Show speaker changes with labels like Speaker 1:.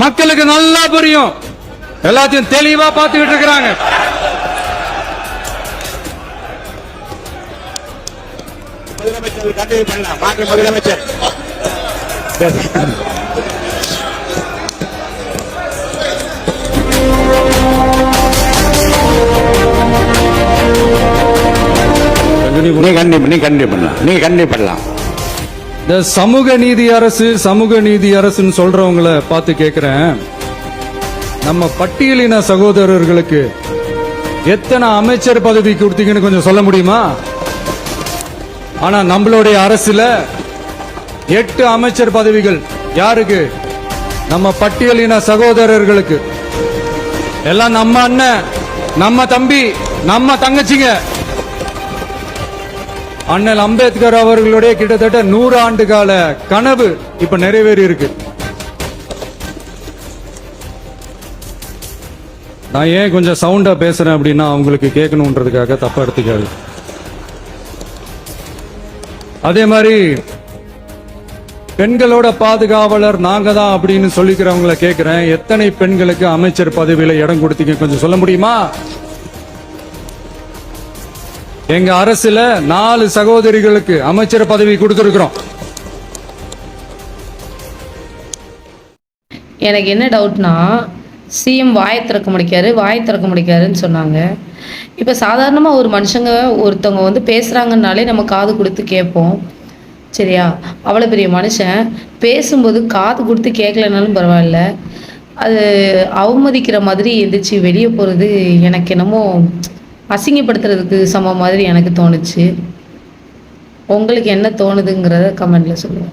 Speaker 1: மக்களுக்கு நல்லா புரியும், எல்லாத்தையும் தெளிவா பார்த்துக்கிட்டு இருக்கிறாங்க.
Speaker 2: முதலமைச்சர் கண்டிப்பா
Speaker 1: இந்த சமூக நீதி அரசு சமூக நீதி அரசுன்னு சொல்றவங்கள பார்த்து கேட்கிறேன், நம்ம பட்டியலின சகோதரர்களுக்கு எத்தனை அமைச்சர் பதவி கொடுத்தீங்கன்னு கொஞ்சம் சொல்ல முடியுமா? ஆனா நம்மளுடைய அரசுல 8 அமைச்சர் பதவிகள் யாருக்கு? நம்ம பட்டியலின சகோதரர்களுக்கு. எல்லாம் நம்ம அண்ணன், நம்ம தம்பி, நம்ம தங்கச்சிங்க. அண்ணல் அம்பேத்கர் அவர்களுடைய கிட்டத்தட்ட 100 ஆண்டு கால கனவு இப்ப நிறைவேறி இருக்கு. நான் ஏன் கொஞ்சம் சவுண்டா பேசுறேன் அப்படின்னா அவங்களுக்கு கேட்கணுன்றதுக்காக தப்பா எடுத்துக்காது. அதே மாதிரி பெண்களோட பாதுகாவலர் நாங்க தான் அப்படின்னு சொல்லிக்கிறவங்கள கேட்கிறேன், எத்தனை பெண்களுக்கு அமைச்சர் பதவியில இடம் கொடுத்தீங்க கொஞ்சம் சொல்ல முடியுமா? எங்க அரசுல 4 சகோதரிகளுக்கு அமைச்சர் பதவி கொடுத்திருக்கிறோம்.
Speaker 3: எனக்கு என்ன டவுட்னா, சிஎம் வாயை திறக்க முடிக்காருன்னு சொன்னாங்க. இப்போ சாதாரணமாக ஒரு மனுஷங்க ஒருத்தவங்க வந்து பேசுகிறாங்கன்னாலே நம்ம காது கொடுத்து கேட்போம், சரியா? அவ்வளோ பெரிய மனுஷன் பேசும்போது காது கொடுத்து கேட்கலனாலும் பரவாயில்ல, அது அவமதிக்கிற மாதிரி எந்திரிச்சு வெளியே போகிறது எனக்கு என்னமோ அசிங்கப்படுத்துறதுக்கு சம மாதிரி எனக்கு தோணுச்சு. உங்களுக்கு என்ன தோணுதுங்கிறத கமெண்ட்ல சொல்லுங்கள்.